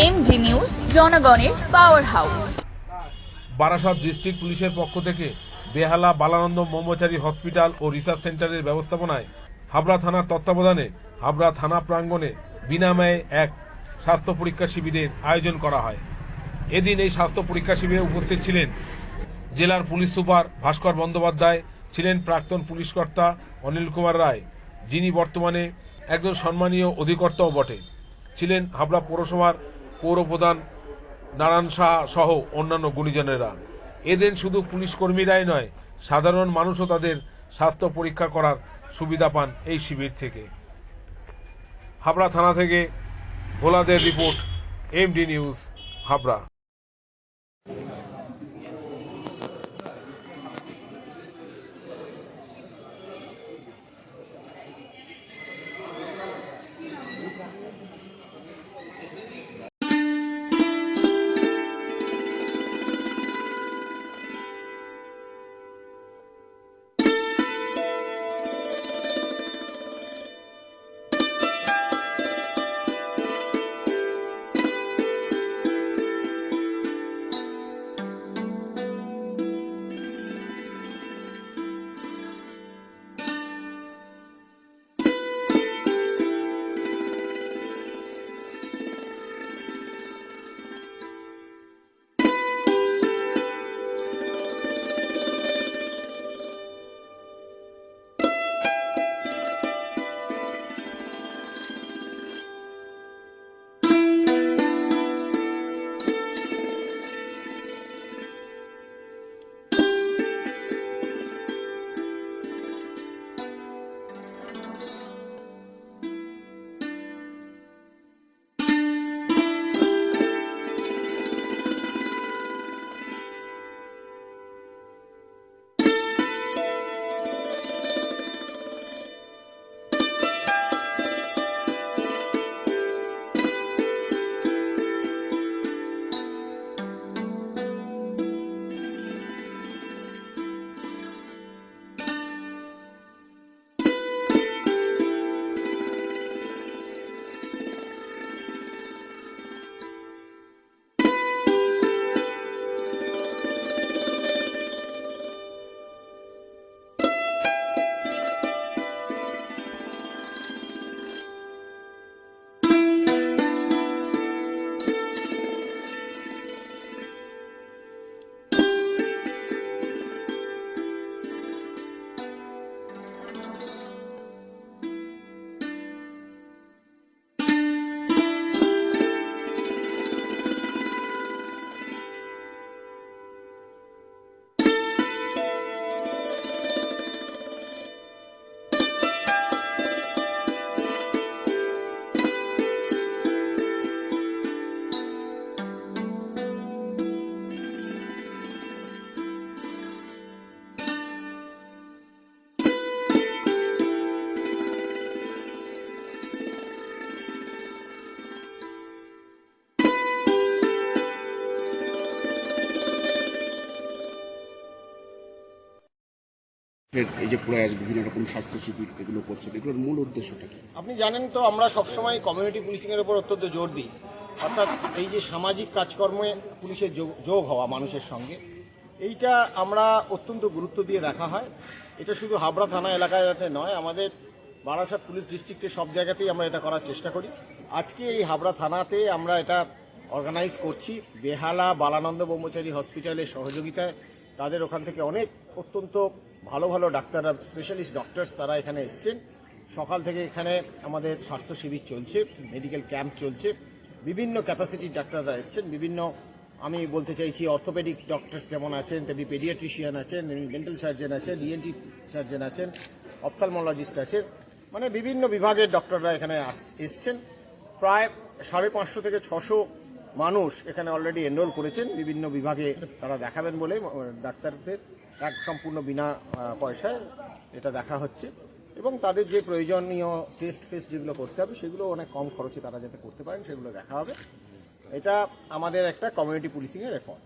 MG news, জনগণের power house. Barasat district পুলিশের পক্ষ থেকে বেহালা বালানন্দ ব্রহ্মচারী হসপিটাল ও রিসার্চ সেন্টারের ব্যবস্থাপনায় হাবড়া থানার তত্ত্বাবধানে হাবড়া থানা প্রাঙ্গণে বিনামূল্যে এক স্বাস্থ্য পরীক্ষা শিবিরের আয়োজন করা হয়। এদিন এই স্বাস্থ্য পরীক্ষা শিবিরে উপস্থিত ছিলেন জেলার পুলিশ সুপার ভাস্কর বন্দ্যোপাধ্যায়, ছিলেন প্রাক্তন পুলিশ কর্তা অনিল কুমার রায়, যিনি বর্তমানে একজন সম্মানীয় অধিকর্তাও বটে, ছিলেন হাবড়া পৌরসভার পৌরপ্রধান নারায়ণ সাহা সহ অন্যান্য গুণীজনেরা। এদিন শুধু পুলিশ কর্মীরাই নয়, সাধারণ মানুষও তাদের স্বাস্থ্য পরীক্ষা করার সুবিধা পান এই শিবির থেকে। হাবড়া থানা থেকে ভোলাদের রিপোর্ট, এমডি নিউজ, হাবড়া। এই যে প্রয়াস বিভিন্ন রকম স্বাস্থ্য শিবির এগুলো করছে, এগুলোর মূল উদ্দেশ্যটা কি? আপনি জানেন তো, আমরা সবসময় কমিউনিটি পুলিশিংয়ের উপর অত্যন্ত জোর দিই। অর্থাৎ এই যে সামাজিক কাজকর্মে পুলিশের যোগ হওয়া মানুষের সঙ্গে, এইটা আমরা অত্যন্ত গুরুত্ব দিয়ে দেখা হয়। এটা শুধু হাবড়া থানা এলাকায় নয়, আমাদের বারাসাত পুলিশ ডিস্ট্রিক্টের সব জায়গাতেই আমরা এটা করার চেষ্টা করি। আজকে এই হাবড়া থানাতে আমরা এটা অর্গানাইজ করছি বেহালা বালানন্দ ব্রহ্মচারী হসপিটালের সহযোগিতায়। তাদের ওখান থেকে অনেক অত্যন্ত ভালো ভালো ডাক্তাররা, স্পেশালিস্ট ডক্টরস, তারা এখানে এসছেন। সকাল থেকে এখানে আমাদের স্বাস্থ্য শিবির চলছে, মেডিকেল ক্যাম্প চলছে, বিভিন্ন ক্যাপাসিটির ডাক্তাররা এসছেন। বিভিন্ন, আমি বলতে চাইছি, অর্থোপেডিক ডক্টরস যেমন আছেন, তেমনি পেডিয়াট্রিশিয়ান আছেন, ডেন্টাল সার্জন আছেন, ইএনটি সার্জন আছেন, অপথ্যালমোলজিস্ট আছেন, মানে বিভিন্ন বিভাগের ডক্টররা এখানে এসছেন। প্রায় 550 থেকে 600 মানুষ এখানে অলরেডি এনরোল করেছেন। বিভিন্ন বিভাগে তারা দেখাবেন বলে ডাক্তারদের এক সম্পূর্ণ বিনা পয়সায় এটা দেখা হচ্ছে, এবং তাদের যে প্রয়োজনীয় টেস্ট যেগুলো করতে হবে সেগুলো অনেক কম খরচে তারা যাতে করতে পারেন সেগুলো দেখা হবে। এটা আমাদের একটা কমিউনিটি পুলিশিংয়ের এফর্ট।